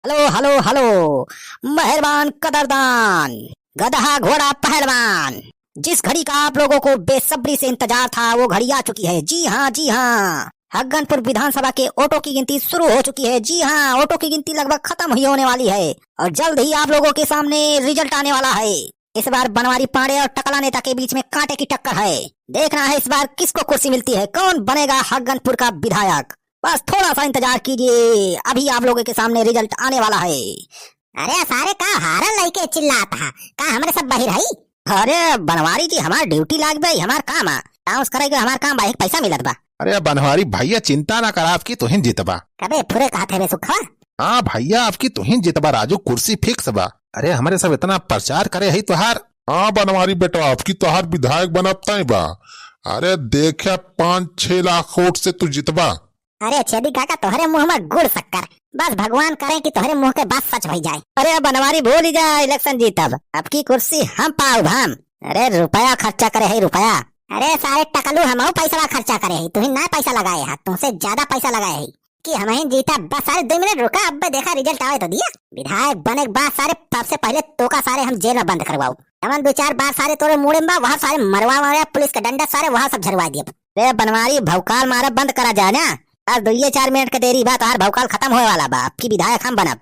Hello hello hello. मेहरबान कदरदान, गधा घोड़ा पहलवान, जिस घड़ी का आप लोगों को बेसब्री से इंतजार था वो घड़ी आ चुकी है। जी हाँ जी हाँ, हग्गनपुर विधानसभा के वोटों की गिनती शुरू हो चुकी है। जी हाँ, वोटों की गिनती लगभग खत्म ही होने वाली है और जल्द ही आप लोगों के सामने रिजल्ट आने वाला है। इस बार बनवारी पांडे और टकला नेता के बीच में कांटे की टक्कर है। देखना है इस बार किसको कुर्सी मिलती है, कौन बनेगा हग्गनपुर का विधायक। बस थोड़ा सा इंतजार कीजिए, अभी आप लोगों के सामने रिजल्ट आने वाला है। अरे सारे का हारल लइके चिल्लाता है का हमरे सब बहिर हई। अरे बनवारी जी, हमार ड्यूटी लाग गई, हमार काम है डांस करेगा, हमार काम बा, एक पैसा मिलत बा। अरे बनवारी भैया चिंता ना कर, आपकी तुहिन जितबा। कबे फुरे कहते रे सुखा। हाँ भैया आपकी तुहिन जितबा, राजू कुर्सी फिक्स बा। अरे हमारे सब इतना प्रचार करे है तुहार। हाँ बनवारी बेटा, आपकी तोहार विधायक बनता ही बा। अरे देखा 5-6 लाख वोट से तू जितबा। अरे छेदी काका तोहरे मुंह में गुड़ शक्कर, बस भगवान करे कि तोहरे मुंह के बात सच हो जाए। अरे बनवारी भूल ही जा, इलेक्शन जीतब, आपकी कुर्सी हम पाओ भाम। अरे रुपया खर्चा करे है रुपया। अरे सारे टकलू हम पैसा खर्चा करे है, तुही ना पैसा लगाए है, तुमसे ज्यादा पैसा लगाए है कि हम ही जीता। बस सारे 2 मिनट रुका, अब देखा रिजल्ट आवे तो दिया। विधायक बने के बाद सारे सबसे पहले तो का सारे हम जेल में बंद करवाओ। हमन 2-4 बार सारे तोरे मुड़े में वहाँ सारे मरवा पुलिस का डंडा सारे वहाँ सब झरवा दिए। अरे बनवारी भौकाल मारा बंद करा जाए ना, बस 2-4 मिनट के देरी बात हर भौकाल खत्म होए वाला बा। आपकी विधायक हम बनब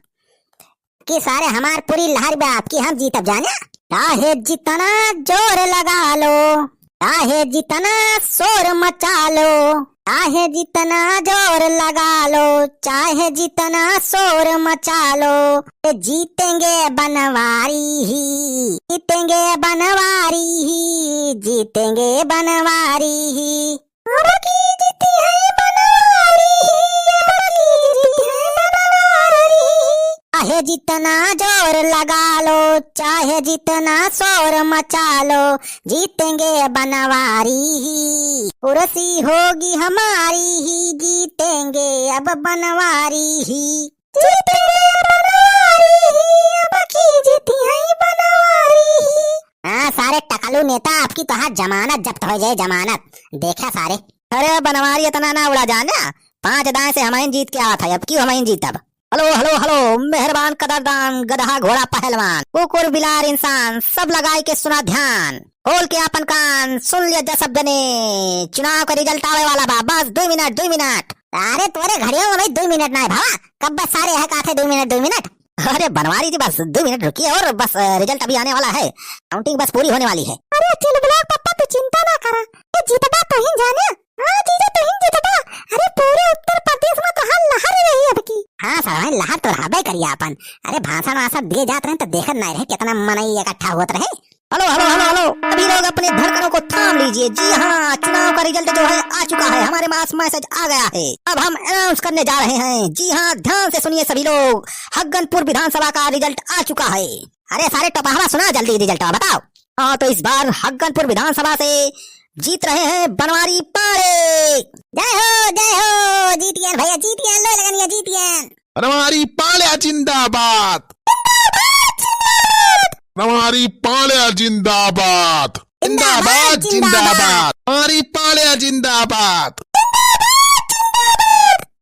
कि सारे हमार पूरी लहर बा आपकी हम जीतब जाने। चाहे जितना जोर लगा लो, चाहे जितना शोर मचा लो, चाहे जितना जोर लगा लो, चाहे जितना शोर मचा लो, जीतेंगे बनवारी ही, जीतेंगे बनवारी ही, जीतेंगे बनवारी ही। अब की जीती है बनवारी ही, अब की जीती है बनवारी ही। चाहे जितना जोर लगा लो, चाहे जितना शोर मचा लो, जीतेंगे बनवारी ही। कुर्सी होगी हमारी ही, जीतेंगे अब बनवारी ही, जीतेंगे बनवारी ही, अब की जीती है बनवारी ही। हाँ सारे टकलू नेता आपकी तो हाथ जमानत जब्त हो जाए, जमानत देखा सारे। अरे बनवारी इतना ना उड़ा जाना, 5 दाएं से हमारी जीत के आवा था, अब क्यों हमारी जीतब। हेलो हेलो हेलो, मेहरबान कदरदान, गधा घोड़ा पहलवान, कुकुर बिलार इंसान, सब लगाई के सुना ध्यान, खोल के अपन कान सुन लिया जा सब जने। चुनाव का रिजल्ट आवे वाला बा, बस 2 मिनट 2 मिनट। अरे तोरे घड़ियों में भाई 2 मिनट ना है भावा, कब बस सारे है काथे 2 मिनट 2 मिनट। अरे बनवारी जी बस 2 मिनट रुकिए और बस रिजल्ट अभी आने वाला है, काउंटिंग बस पूरी होने वाली है। अरे चल ब्लॉक पप्पा तू चिंता ना करा, ये जीतबा तो ही जाने। हां जीजा तो ही जीतबा। अरे पूरे उत्तर प्रदेश में तो हाल लहर रही है अब की। हां सर लहर तो रहबे करिया अपन। अरे भाषण वासा दिए जात रहे तो देखत नहीं रहे कितना मनई इकट्ठा होत रहे। हेलो हेलो हेलो हेलो, अभी लोग अपने धड़कनों को थाम लीजिए। जी हाँ, चुनाव का रिजल्ट जो है आ चुका है, हमारे पास मैसेज आ गया है, अब हम अनाउंस करने जा रहे हैं। जी हाँ, ध्यान से सुनिए सभी लोग, हग्गनपुर विधानसभा का रिजल्ट आ चुका है। अरे सारे टपहवा सुना जल्दी रिजल्ट बताओ। हाँ तो इस बार हग्गनपुर विधानसभा से जीत रहे हैं बनवारी पांडे। जय हो जीत गए भैया, जीत गए, लो लगनिया जीत गए। बनवारी पांड्या जिंदाबाद, बनवारी पांड्या जिंदाबाद, जिंदाबाद जिंदाबाद, बनवारी पांड्या जिंदाबाद।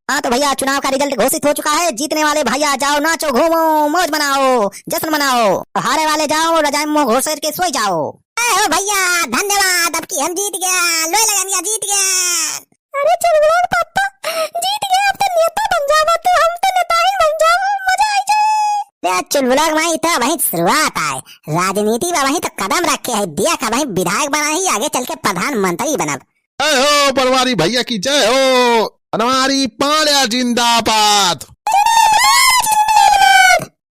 हाँ तो भैया चुनाव का रिजल्ट घोषित हो चुका है। जीतने वाले भैया जाओ नाचो घूमो मौज मनाओ जश्न मनाओ, हारे वाले जाओ रजाई मुंह घोंसेर के सोई जाओ। हो भैया धन्यवाद, अब की हम जीत गया, लो लगनिया जीत गए। अरे चल ब्लॉक पापा जीत गए, अब तो नेता बन जाओ, तो हम तो नेता ही बन जाओ, मजा आ जाए। चुलबुलाग वहीं तो वहीं शुरुआत आए, राजनीति में वहीं तो कदम रखे है, दिया का वहीं विधायक बना ही आगे चल के प्रधानमंत्री बनब। जय हो बनवारी भैया की जय हो, बनवारी पांड्या जिंदाबाद।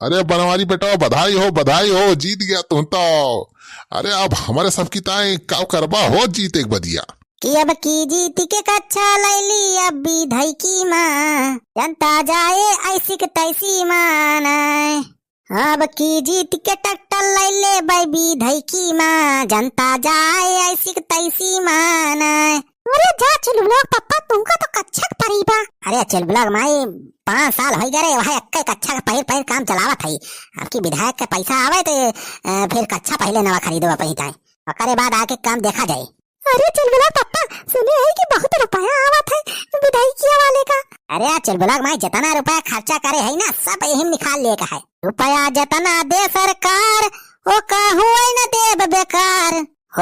अरे बनवारी बेटा बधाई हो, जीत गया तुम तो। अरे अब हमारे सब की ताई काव करबा हो, जीत एक बदिया कि अब की जीत के कच्चा लैली, अब विधाई की माँ जनता जाए ऐसी के तैसी मानाए। अब की जीत के टक्टर लैले भाई विधाई की माँ जनता जाए ऐसी के तैसी मानाए। अरे जा चुलबुलाग पप्पा तुमका तो कच्चा परीबा। अरे चुलबुलाग माई 5 साल हो गए वहाँ अक्के कच्चा का पहिर काम चलावत है। आपकी विधायक का पैसा आवे तो फिर कच्चा पहले नवा खरीदो अपनी ताई, ओकरे बाद आके काम देखा जाए। अरे चुलबुला पापा, सुने है कि बहुत रुपया आवत है विधायकी वाले का। अरे चुलबुला मैं जितना रुपया खर्चा करे है ना सब यही निकाल ले का है। रुपया जितना दे सरकार ओ कहू न देव बेकार,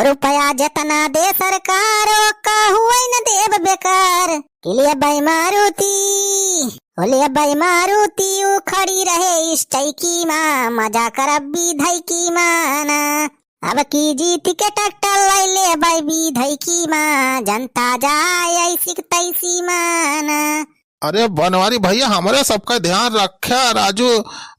रुपया जितना दे सरकार ओ कहू न देव बेकार। किलिया बाई मारुति बोले बाई मारुति उ खड़ी रहे स्टैकी माँ, मजा करब विधायकी माना। अब की जीत के ट्रैक्टर लै ले बाई विधायकी माँ, जनता जाए ऐसी तैसी माना। अरे बनवारी भैया हमारे सबका ध्यान रखे, राजू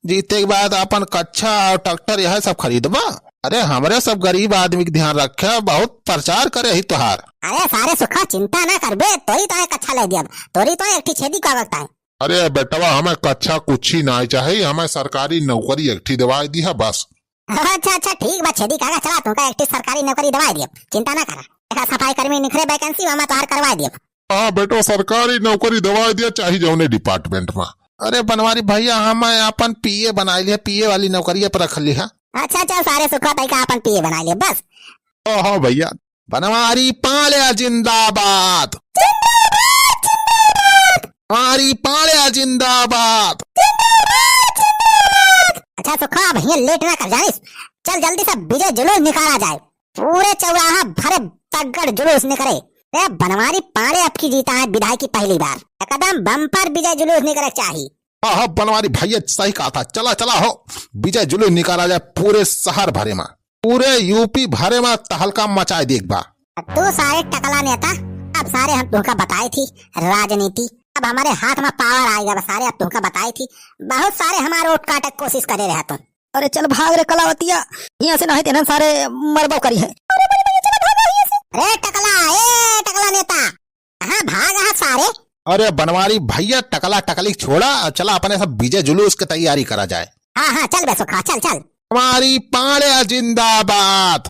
जीते के बाद अपन कच्चा और ट्रैक्टर यह सब खरीदबा। अरे हमारे सब गरीब आदमी के ध्यान रखे, बहुत प्रचार करे ही तुहार। अरे सारे सुखा चिंता न करबे, तोरी तो कच्चा ले दिया, तोरी तो एक छेदी का वक्त है। अरे बेटवा हमें कच्चा कुछ ही ना चाहिए, हमें सरकारी नौकरी एक दवाई दी है बस। अच्छा अच्छा ठीक बा, छेदी कागज चला तुमका एक सरकारी नौकरी दवाई दिया, चिंता न करा। सफाई कर्मी निखरे वैकेंसी में तोहार करवा दिया। हाँ बेटो सरकारी नौकरी दवाई दिया चाहिए जौने डिपार्टमेंट में। अरे बनवारी भैया हमें अपन पीए बना लिया, पीए वाली नौकरी पर रख ली है। अच्छा चल सारे सुखा तैका अपन पीए बना लिया बस। हाँ भैया। बनवारी पाल्या जिंदाबाद, बनवारी पाल्या जिंदाबाद। अच्छा सुखा भैया लेट ना कर जानिस, चल जल्दी से विजय जुलूस निकाला जाए, पूरे चौराहा भरे तगड़ जुलूस निकले। बनवारी पाले अब की जीता है विधायक की पहली बार, एकदम बम्पर विजय जुलूस निकले चाहिए। हाँ बनवारी भैया सही कहा था, चला चला हो विजय जुलूस निकाला जाए पूरे शहर भरे में, पूरे यूपी भरे में तहलका मचाए देख बा। तू सारे टकला नेता, अब सारे हम तुमका बताई थी राजनीति, अब हमारे हाथ में पावर आएगा, सारे अब तुमका बताई थी, बहुत सारे हमारे वोट काटे कोशिश करे रहे तुम। अरे चल भाग रे कलावतिया, यहाँ से नहीं तेना सारे मरबो करी है। अरे टकला नेता कहाँ भाग है सारे। अरे बनवारी भैया टकला टकली छोड़ा, चला अपने सब विजय जुलूस की तैयारी करा जाए। हाँ हाँ चल बे सुखा, चल चल। हमारी पाल्या जिंदाबाद।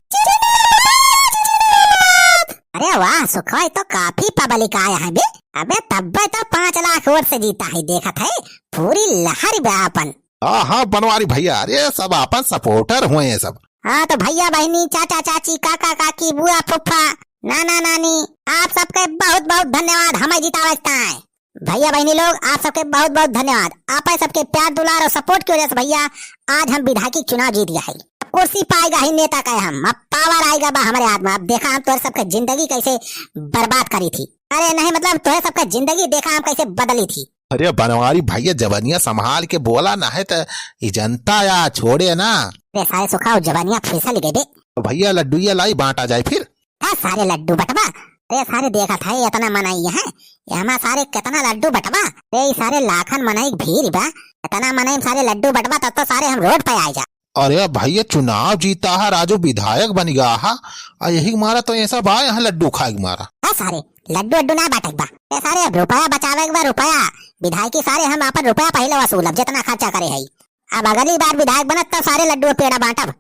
अरे वाह सुखा, तो काफी पब्लिक आया है बे। अबे तब तो 5 लाख वोट से जीता है, देखा था पूरी लहर व्यापन। हाँ बनवारी भैया, अरे सब अपन सपोर्टर हुए हैं सब। हाँ तो भैया बहनी, चाचा चाची, काका काकी, बुआ फुफा, नाना नानी, आप सबके बहुत बहुत धन्यवाद हमें जितावता है। भैया बहनी लोग आप सबके बहुत बहुत धन्यवाद, आप सबके प्यार दुलार और सपोर्ट की वजह से भैया आज हम विधायकी चुनाव जीत गया है। कुर्सी पाएगा ही नेता का हम, अब पावर आएगा बा हमारे हाथ में। अब देखा हम तुम्हारे सबके जिंदगी कैसे बर्बाद करी थी, अरे नहीं मतलब तुम्हारे सबका जिंदगी देखा हम कैसे बदली थी। अरे बनवारी भैया जवानिया संभाल के बोला ना है तो ये जनता या छोड़े ना। अरे सारे सुखा जवानिया फिसल गए बे। तो भैया लड्डूया लाई बांटा जाए फिर। सारे लड्डू बटवा, अरे सारे देखा था इतना मनाई है, हमारे सारे कितना लड्डू बटवा, अरे सारे लाखन मनाई भीड़ बा, इतना मनाई सारे लड्डू बटवा, तब तो सारे हम रोड पे आ जा। अरे भैया चुनाव जीता है, राजू विधायक बन गया है, यही मारा तो ऐसा बा यहाँ लड्डू खाएगा मारा। सारे लड्डू अड्डू ना बांटे बा, सारे रुपया बचावे बा, रुपया विधायक सारे हम अपन रुपया पहले वसूलब जितना खर्चा करे है। अब अगली बार विधायक बनत तो सारे लड्डू पेड़ा बांटब।